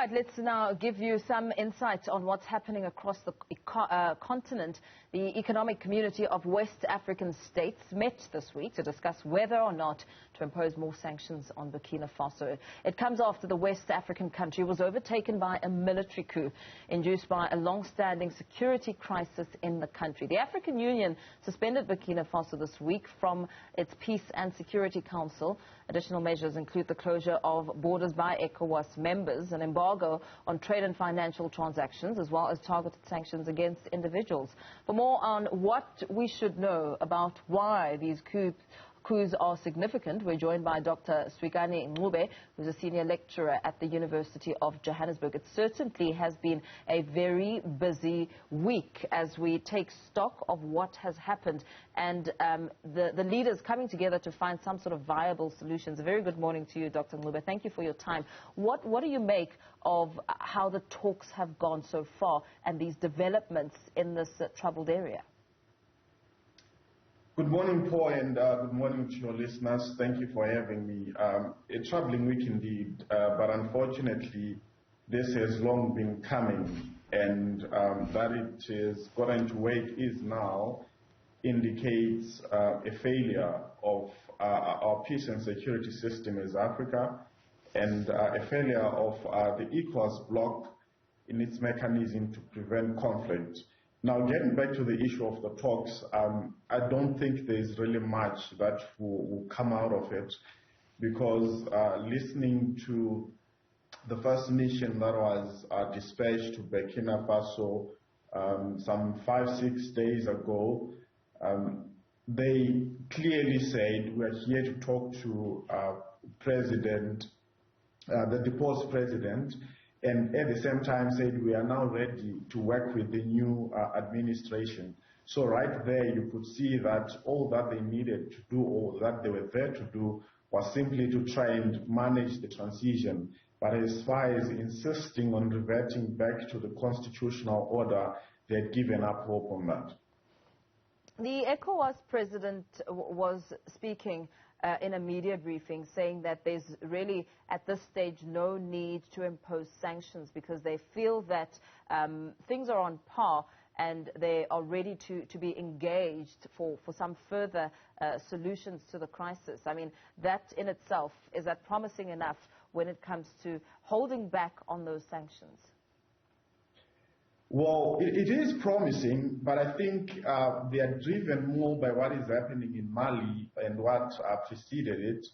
Right, let's now give you some insight on what's happening across the continent. The Economic Community of West African States met this week to discuss whether or not to impose more sanctions on Burkina Faso. It comes after the West African country was overtaken by a military coup induced by a long-standing security crisis in the country. The African Union suspended Burkina Faso this week from its Peace and Security Council. Additional measures include the closure of borders by Ecowas members, an embargo on trade and financial transactions, as well as targeted sanctions against individuals. For more on what we should know about why these coups are significant, we're joined by Dr Swikani Ncube, who's a senior lecturer at the University of Johannesburg. It certainly has been a very busy week as we take stock of what has happened and the leaders coming together to find some sort of viable solutions. A very good morning to you, Dr Ncube. Thank you for your time. What do you make of how the talks have gone so far and these developments in this troubled area? Good morning, Paul, and good morning to your listeners. Thank you for having me. A troubling week indeed, but unfortunately, this has long been coming, and that it is gotten to where it is now indicates a failure of our peace and security system as Africa, and a failure of the Ecowas bloc in its mechanism to prevent conflict. Now, getting back to the issue of the talks, I don't think there's really much that will come out of it, because listening to the first mission that was dispatched to Burkina Faso some 5-6 days ago, they clearly said, we're here to talk to the deposed president, and at the same time said we are now ready to work with the new administration. So right there you could see that all that they needed to do, or that they were there to do, was simply to try and manage the transition. But as far as insisting on reverting back to the constitutional order, they had given up hope on that. The ECOWAS president was speaking in a media briefing, saying that there's really at this stage no need to impose sanctions because they feel that things are on par and they are ready to be engaged for some further solutions to the crisis. I mean, that in itself, is that promising enough when it comes to holding back on those sanctions? Well, it is promising, but I think they are driven more by what is happening in Mali and what preceded it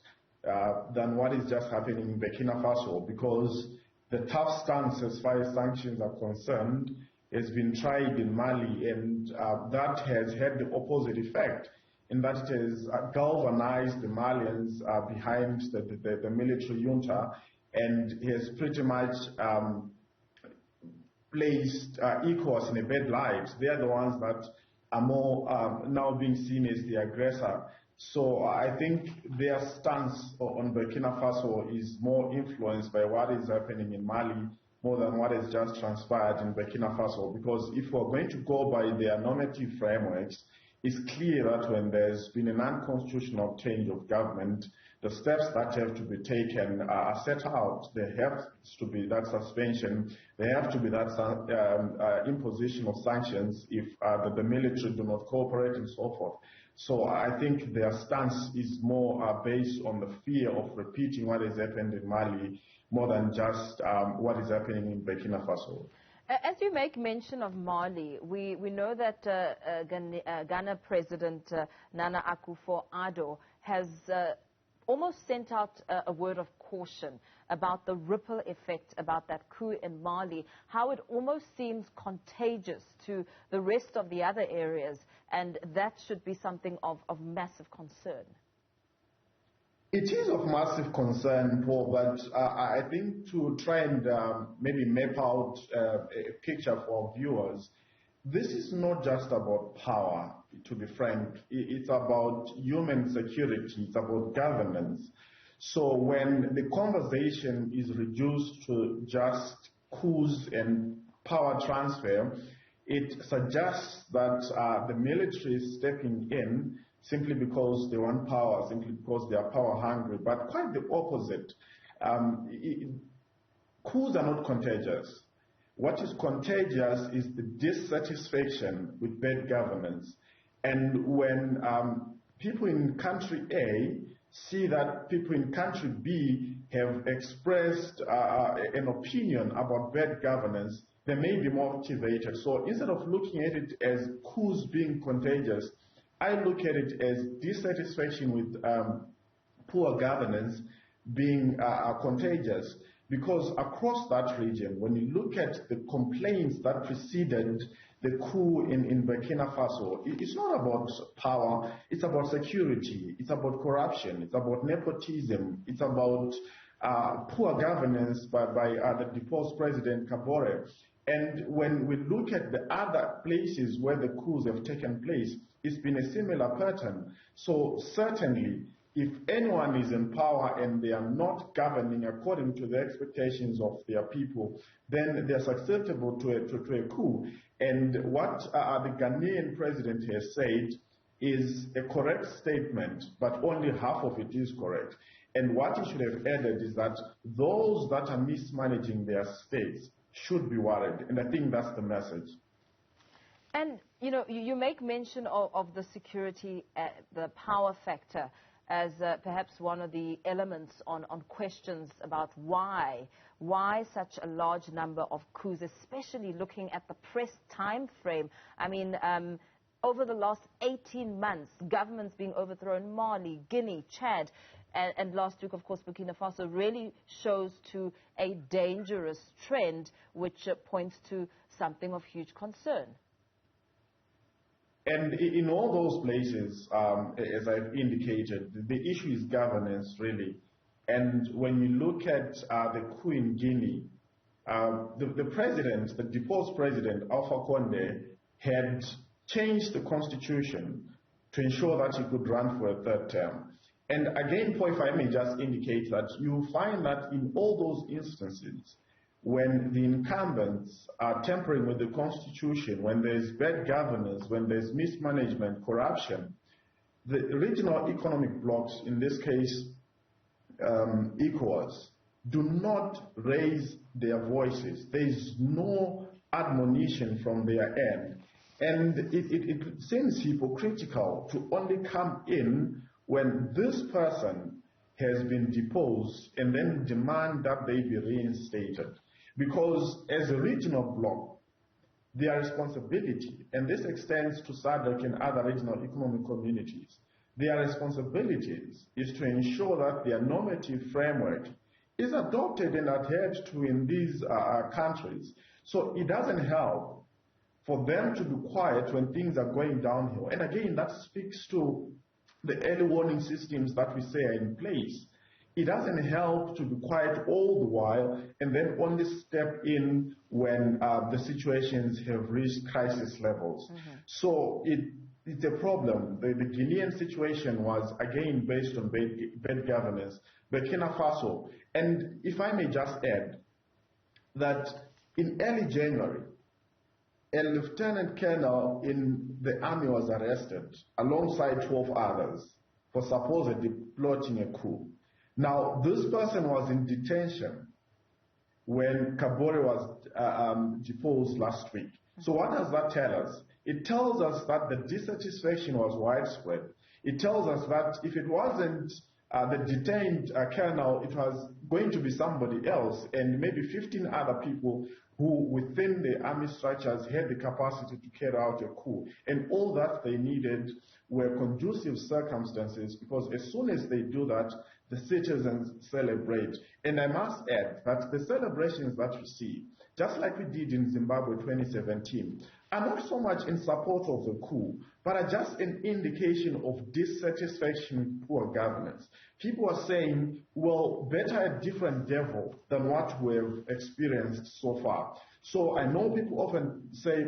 than what is just happening in Burkina Faso, because the tough stance as far as sanctions are concerned has been tried in Mali, and that has had the opposite effect, in that it has galvanized the Malians behind the military junta, and has pretty much placed Ecowas in a bad light. They are the ones that are more now being seen as the aggressor. So I think their stance on Burkina Faso is more influenced by what is happening in Mali more than what has just transpired in Burkina Faso. Because if we're going to go by their normative frameworks, it's clear that when there's been an unconstitutional change of government, the steps that have to be taken are set out. There has to be that suspension. There have to be that imposition of sanctions if the military do not cooperate and so forth. So I think their stance is more based on the fear of repeating what has happened in Mali more than just what is happening in Burkina Faso. As you make mention of Mali, we know that Ghana President Nana Akufo-Addo has almost sent out a word of caution about the ripple effect about that coup in Mali, how it almost seems contagious to the rest of the other areas, and that should be something of massive concern. It is of massive concern, Paul, but I think to try and maybe map out a picture for our viewers, this is not just about power, to be frank. It's about human security. It's about governance. So when the conversation is reduced to just coups and power transfer, it suggests that the military is stepping in simply because they want power, simply because they are power hungry, but quite the opposite. coups are not contagious. What is contagious is the dissatisfaction with bad governance. And when people in country A see that people in country B have expressed an opinion about bad governance, they may be motivated. So instead of looking at it as coups being contagious, I look at it as dissatisfaction with poor governance being contagious. Because across that region, when you look at the complaints that preceded the coup in Burkina Faso, it's not about power, it's about security, it's about corruption, it's about nepotism, it's about poor governance by the deposed President Kabore. And when we look at the other places where the coups have taken place, it's been a similar pattern. So certainly, if anyone is in power and they are not governing according to the expectations of their people, then they're susceptible to a coup. And what the Ghanaian president has said is a correct statement, but only half of it is correct. And what he should have added is that those that are mismanaging their states should be worried. And I think that's the message. And, you know, you make mention of the security, the power factor, as perhaps one of the elements on questions about why such a large number of coups, especially looking at the press time frame. I mean, over the last 18 months, governments being overthrown, Mali, Guinea, Chad, and last week, of course, Burkina Faso, really shows to a dangerous trend, which points to something of huge concern. And in all those places, as I've indicated, the issue is governance, really. And when you look at the coup in Guinea, the president, the deposed president, Alpha Conde, had changed the constitution to ensure that he could run for a third term. And again, if I may just indicate that you find that in all those instances, when the incumbents are tampering with the constitution, when there's bad governance, when there's mismanagement, corruption, the regional economic blocs, in this case Ecowas, do not raise their voices. There's no admonition from their end. And it seems hypocritical to only come in when this person has been deposed and then demand that they be reinstated. Because as a regional bloc, their responsibility, and this extends to SADC and other regional economic communities, their responsibilities is to ensure that their normative framework is adopted and adhered to in these countries. So it doesn't help for them to be quiet when things are going downhill. And again, that speaks to the early warning systems that we say are in place. It doesn't help to be quiet all the while and then only step in when the situations have reached crisis levels. Mm-hmm. So it's a problem. The Guinean situation was, again, based on bad governance. Burkina Faso. And if I may just add that in early January, a lieutenant colonel in the army was arrested alongside 12 others for supposedly plotting a coup. Now, this person was in detention when Kabore was deposed last week. So what does that tell us? It tells us that the dissatisfaction was widespread. It tells us that if it wasn't the detained colonel, it was going to be somebody else, and maybe 15 other people who within the army structures had the capacity to carry out a coup. And all that they needed were conducive circumstances, because as soon as they do that, the citizens celebrate. And I must add that the celebrations that we see, just like we did in Zimbabwe 2017, are not so much in support of the coup, but are just an indication of dissatisfaction with poor governance. People are saying, well, better a different devil than what we've experienced so far. So I know people often say,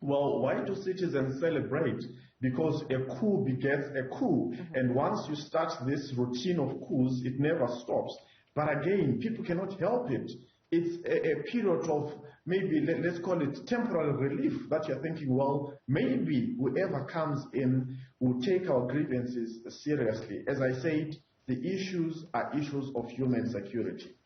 well, why do citizens celebrate? Because a coup begets a coup. Mm-hmm. And once you start this routine of coups, it never stops. But again, people cannot help it. It's a period of maybe, let's call it temporary relief, that you're thinking, well, maybe whoever comes in will take our grievances seriously. As I said, the issues are issues of human security.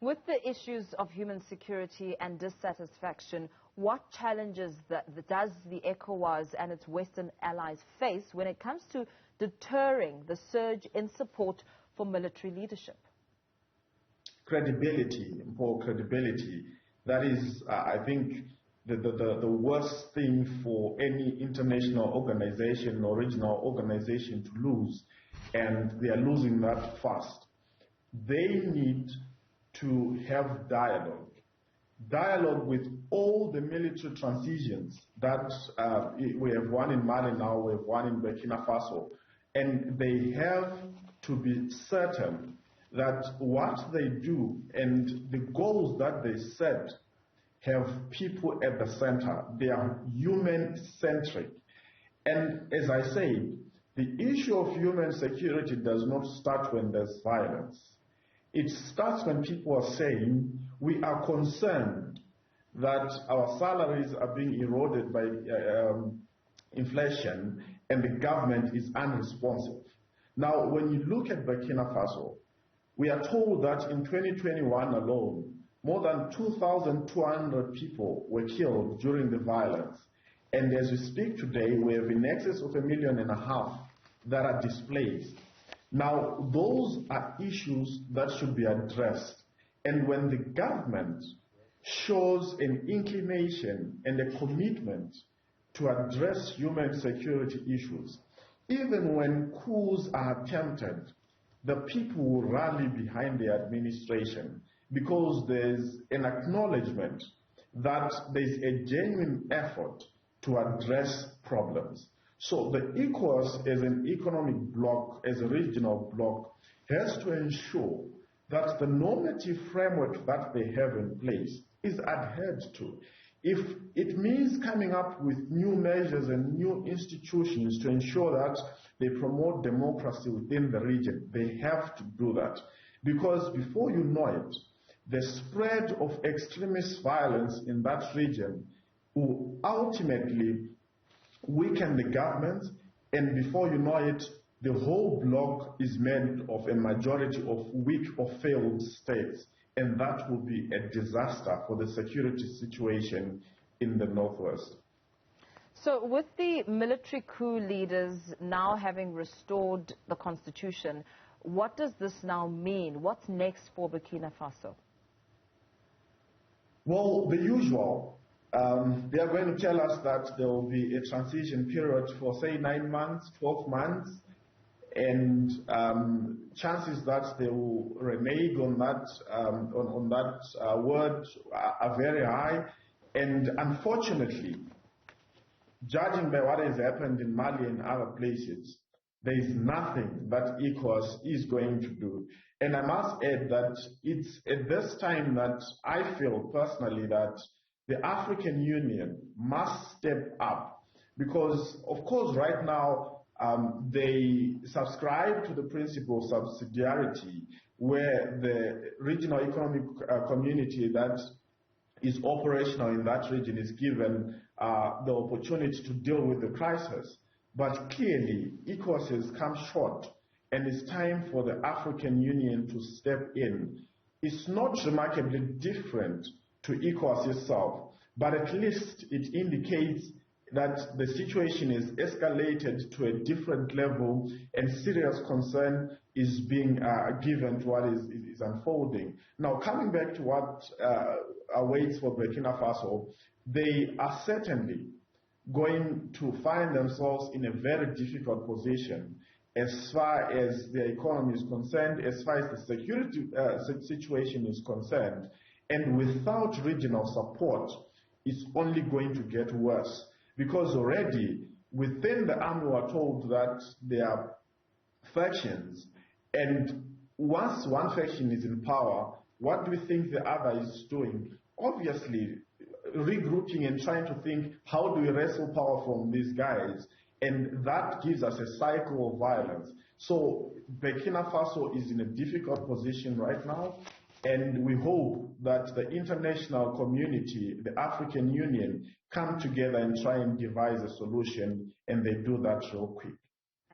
With the issues of human security and dissatisfaction, what challenges does the Ecowas and its Western allies face when it comes to deterring the surge in support for military leadership? Credibility, poor credibility. That is, I think, the worst thing for any international organization or regional organization to lose, and they are losing that fast. They need to have dialogue with all the military transitions that we have one in Mali now, we have one in Burkina Faso, and they have to be certain that what they do and the goals that they set have people at the center. They are human-centric. And as I said, the issue of human security does not start when there's violence. It starts when people are saying, we are concerned that our salaries are being eroded by inflation and the government is unresponsive. Now, when you look at Burkina Faso, we are told that in 2021 alone, more than 2,200 people were killed during the violence. And as we speak today, we have in excess of 1.5 million that are displaced. Now, those are issues that should be addressed. And when the government shows an inclination and a commitment to address human security issues, even when coups are attempted, the people will rally behind the administration because there's an acknowledgement that there's a genuine effort to address problems. So the Ecowas as an economic bloc, as a regional bloc, has to ensure that the normative framework that they have in place is adhered to. If it means coming up with new measures and new institutions to ensure that they promote democracy within the region, they have to do that. Because before you know it, the spread of extremist violence in that region will ultimately weaken the government, and before you know it, the whole bloc is made of a majority of weak or failed states, and that will be a disaster for the security situation in the northwest. So with the military coup leaders now having restored the constitution, what does this now mean? What's next for Burkina Faso? Well, the usual. They are going to tell us that there will be a transition period for, say, 9 months, 12 months, and chances that they will renege on that word are very high. And unfortunately, judging by what has happened in Mali and other places, there is nothing that Ecowas is going to do. And I must add that it's at this time that I feel personally that the African Union must step up, because, of course, right now they subscribe to the principle of subsidiarity, where the regional economic community that is operational in that region is given the opportunity to deal with the crisis. But clearly, ECOWAS has come short, and it's time for the African Union to step in. It's not remarkably different to ECOWAS itself, but at least it indicates that the situation is escalated to a different level and serious concern is being given to what is unfolding. Now, coming back to what awaits for Burkina Faso, they are certainly going to find themselves in a very difficult position as far as their economy is concerned, as far as the security situation is concerned. And without regional support, it's only going to get worse. Because already within the army we are told that there are factions, and once one faction is in power, what do we think the other is doing? Obviously, regrouping and trying to think, how do we wrestle power from these guys? And that gives us a cycle of violence. So Burkina Faso is in a difficult position right now, and we hope that the international community, the African Union, come together and try and devise a solution, and they do that real quick.